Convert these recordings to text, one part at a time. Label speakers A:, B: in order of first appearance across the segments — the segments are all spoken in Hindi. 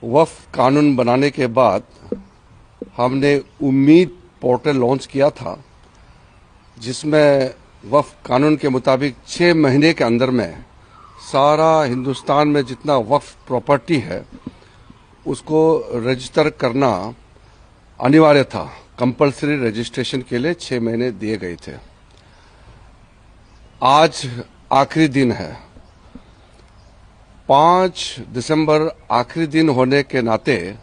A: वक्फ कानून बनाने के बाद हमने उम्मीद पोर्टल लॉन्च किया था, जिसमें वक्फ कानून के मुताबिक 6 महीने के अंदर में सारा हिंदुस्तान में जितना वक्फ प्रॉपर्टी है उसको रजिस्टर करना अनिवार्य था। कंपलसरी रजिस्ट्रेशन के लिए 6 महीने दिए गए थे। आज आखिरी दिन है, 5 दिसंबर आखिरी दिन होने के नाते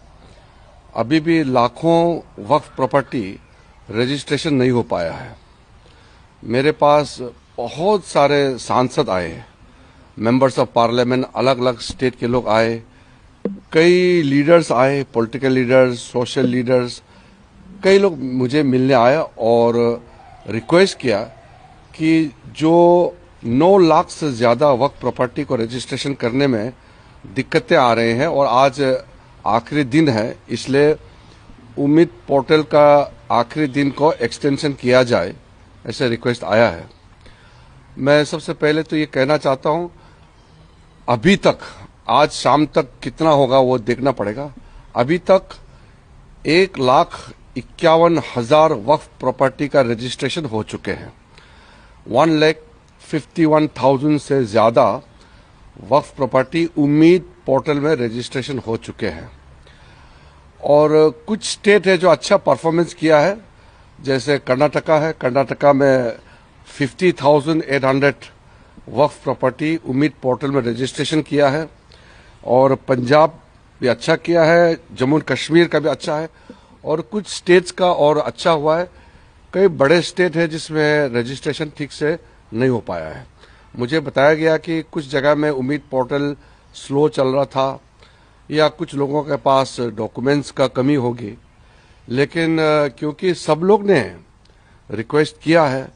A: अभी भी लाखों वक्फ प्रॉपर्टी रजिस्ट्रेशन नहीं हो पाया है। मेरे पास बहुत सारे सांसद आए, मेंबर्स ऑफ पार्लियामेंट, अलग अलग स्टेट के लोग आए, कई लीडर्स आए, पॉलिटिकल लीडर्स, सोशल लीडर्स, कई लोग मुझे मिलने आए और रिक्वेस्ट किया कि जो 9 लाख से ज़्यादा वक्फ प्रॉपर्टी को रजिस्ट्रेशन करने में दिक्कतें आ रहे हैं और आज आखिरी दिन है, इसलिए उम्मीद पोर्टल का आखिरी दिन को एक्सटेंशन किया जाए, ऐसे रिक्वेस्ट आया है। मैं सबसे पहले तो ये कहना चाहता हूँ, अभी तक आज शाम तक कितना होगा वो देखना पड़ेगा। अभी तक 1,51,000 वक्फ प्रॉपर्टी का रजिस्ट्रेशन हो चुके हैं। 1,51,000 से ज्यादा वक्फ प्रॉपर्टी उम्मीद पोर्टल में रजिस्ट्रेशन हो चुके हैं। और कुछ स्टेट है जो अच्छा परफॉर्मेंस किया है, जैसे कर्नाटका है। कर्नाटका में 50,800 वक्फ प्रॉपर्टी उम्मीद पोर्टल में रजिस्ट्रेशन किया है। और पंजाब भी अच्छा किया है, जम्मू कश्मीर का भी अच्छा है, और कुछ स्टेट्स का और अच्छा हुआ है। कई बड़े स्टेट है जिसमें रजिस्ट्रेशन ठीक से नहीं हो पाया है। मुझे बताया गया कि कुछ जगह में उम्मीद पोर्टल स्लो चल रहा था या कुछ लोगों के पास डॉक्यूमेंट्स का कमी होगी, लेकिन क्योंकि सब लोग ने रिक्वेस्ट किया है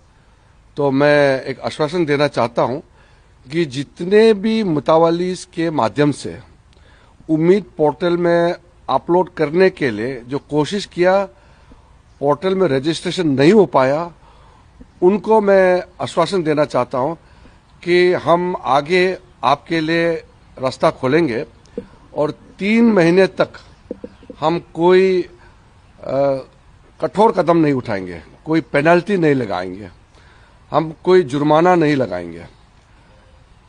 A: तो मैं एक आश्वासन देना चाहता हूं कि जितने भी मुतावलीस के माध्यम से उम्मीद पोर्टल में अपलोड करने के लिए जो कोशिश किया, पोर्टल में रजिस्ट्रेशन नहीं हो पाया, उनको मैं आश्वासन देना चाहता हूं कि हम आगे आपके लिए रास्ता खोलेंगे और 3 महीने तक हम कोई कठोर कदम नहीं उठाएंगे, कोई पेनल्टी नहीं लगाएंगे, हम कोई जुर्माना नहीं लगाएंगे।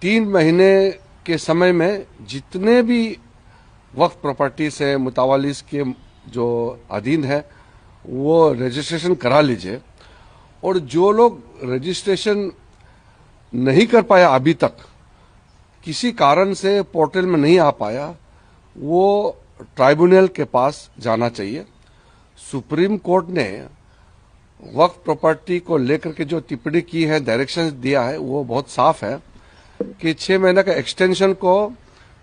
A: 3 महीने के समय में जितने भी वक्फ प्रॉपर्टी से मुतावलीस के जो अधीन है वो रजिस्ट्रेशन करा लीजिए। और जो लोग रजिस्ट्रेशन नहीं कर पाया, अभी तक किसी कारण से पोर्टल में नहीं आ पाया, वो ट्राइब्यूनल के पास जाना चाहिए। सुप्रीम कोर्ट ने वक्फ प्रॉपर्टी को लेकर के जो टिप्पणी की है, डायरेक्शंस दिया है, वो बहुत साफ है कि 6 महीने का एक्सटेंशन को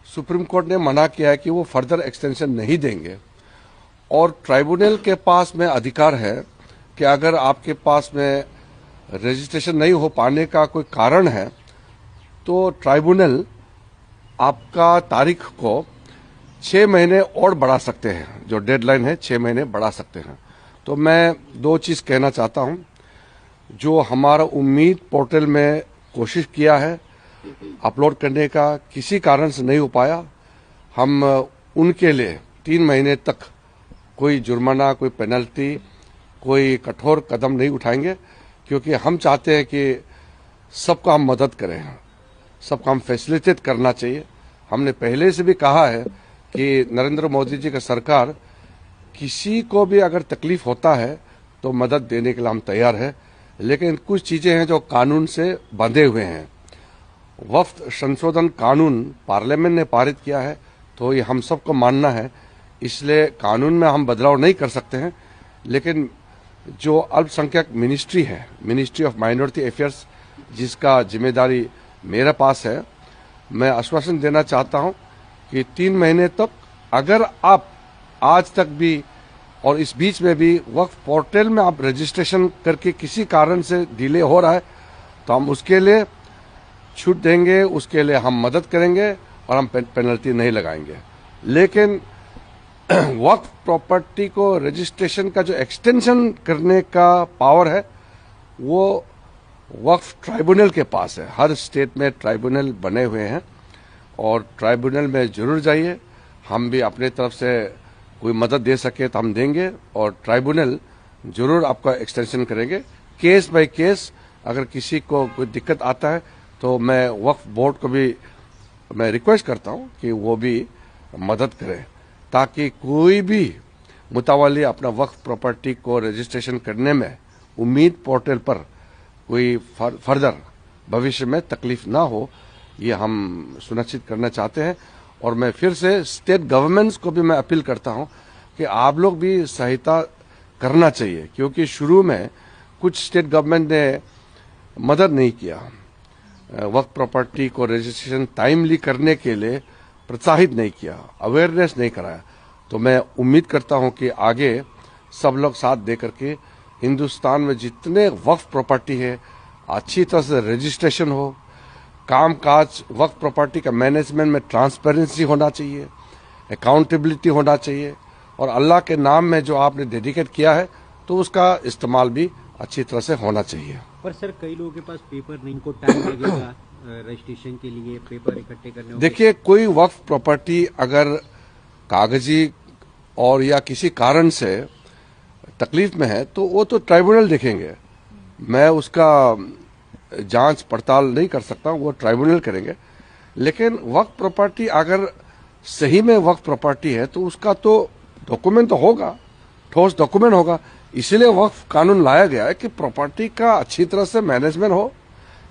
A: सुप्रीम कोर्ट ने मना किया है कि वो फर्दर एक्सटेंशन नहीं देंगे। और ट्राइब्यूनल के पास में अधिकार है कि अगर आपके पास में रजिस्ट्रेशन नहीं हो पाने का कोई कारण है तो ट्राइब्यूनल आपका तारीख को 6 महीने और बढ़ा सकते हैं, जो डेडलाइन है 6 महीने बढ़ा सकते हैं। तो मैं 2 चीज कहना चाहता हूं, जो हमारा उम्मीद पोर्टल में कोशिश किया है अपलोड करने का, किसी कारण से नहीं हो पाया, हम उनके लिए 3 महीने तक कोई जुर्माना, कोई पेनल्टी, कोई कठोर कदम नहीं उठाएंगे, क्योंकि हम चाहते हैं कि सबको हम मदद करें, सबको हम फैसिलिटेट करना चाहिए। हमने पहले से भी कहा है कि नरेंद्र मोदी जी का सरकार किसी को भी अगर तकलीफ होता है तो मदद देने के लिए हम तैयार है, लेकिन कुछ चीजें हैं जो कानून से बंधे हुए हैं। वक्फ संशोधन कानून पार्लियामेंट ने पारित किया है तो ये हम सबको मानना है, इसलिए कानून में हम बदलाव नहीं कर सकते हैं। लेकिन जो अल्पसंख्यक मिनिस्ट्री है, मिनिस्ट्री ऑफ माइनॉरिटी अफेयर्स, जिसका जिम्मेदारी मेरे पास है, मैं आश्वासन देना चाहता हूं कि 3 महीने तक अगर आप आज तक भी और इस बीच में भी वक्फ पोर्टल में आप रजिस्ट्रेशन करके किसी कारण से डिले हो रहा है तो हम उसके लिए छूट देंगे, उसके लिए हम मदद करेंगे और हम पेनल्टी नहीं लगाएंगे। लेकिन वक्फ प्रॉपर्टी को रजिस्ट्रेशन का जो एक्सटेंशन करने का पावर है वो वक्फ ट्राइब्यूनल के पास है। हर स्टेट में ट्राइब्यूनल बने हुए हैं और ट्राइब्यूनल में जरूर जाइए, हम भी अपने तरफ से कोई मदद दे सके तो हम देंगे और ट्राइब्यूनल जरूर आपका एक्सटेंशन करेंगे। केस बाय केस अगर किसी को कोई दिक्कत आता है तो मैं वक्फ बोर्ड को भी मैं रिक्वेस्ट करता हूं कि वो भी मदद करें, ताकि कोई भी मुतावाली अपना वक्फ प्रॉपर्टी को रजिस्ट्रेशन करने में उम्मीद पोर्टल पर कोई फर्दर भविष्य में तकलीफ ना हो, ये हम सुनिश्चित करना चाहते हैं। और मैं फिर से स्टेट गवर्नमेंट्स को भी मैं अपील करता हूं कि आप लोग भी सहायता करना चाहिए, क्योंकि शुरू में कुछ स्टेट गवर्नमेंट ने मदद नहीं किया, वक्फ प्रॉपर्टी को रजिस्ट्रेशन टाइमली करने के लिए प्रोत्साहित नहीं किया, अवेयरनेस नहीं कराया। तो मैं उम्मीद करता हूं कि आगे सब लोग साथ दे करके हिंदुस्तान में जितने वक्फ प्रॉपर्टी है अच्छी तरह से रजिस्ट्रेशन हो, कामकाज वक्फ प्रॉपर्टी का मैनेजमेंट में ट्रांसपेरेंसी होना चाहिए, अकाउंटेबिलिटी होना चाहिए, और अल्लाह के नाम में जो आपने डेडिकेट किया है तो उसका इस्तेमाल भी अच्छी तरह से होना चाहिए।
B: पर सर कई लोगों के पास पेपर नहीं, इनको टाइम लगेगा रजिस्ट्रेशन के लिए, पेपर इकट्ठे करने।
A: देखिए, कोई वक्फ प्रॉपर्टी अगर कागजी और या किसी कारण से तकलीफ में है तो वो तो ट्राइब्यूनल देखेंगे, मैं उसका जांच पड़ताल नहीं कर सकता, वो ट्राइब्यूनल करेंगे। लेकिन वक्फ प्रॉपर्टी अगर सही में वक्फ प्रॉपर्टी है तो उसका तो डॉक्यूमेंट तो होगा, ठोस डॉक्यूमेंट होगा। इसीलिए वक्फ कानून लाया गया है कि प्रॉपर्टी का अच्छी तरह से मैनेजमेंट हो,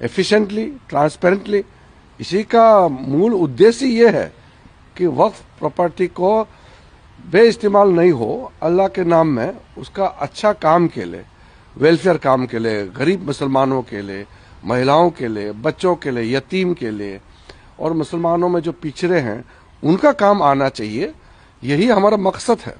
A: एफिशिएंटली, ट्रांसपेरेंटली। इसी का मूल उद्देश्य ये है कि वक्फ प्रॉपर्टी को बेइस्तेमाल नहीं हो, अल्लाह के नाम में उसका अच्छा काम के लिए, वेलफेयर काम के लिए, गरीब मुसलमानों के लिए, महिलाओं के लिए, बच्चों के लिए, यतीम के लिए, और मुसलमानों में जो पिछड़े हैं उनका काम आना चाहिए। यही हमारा मकसद है।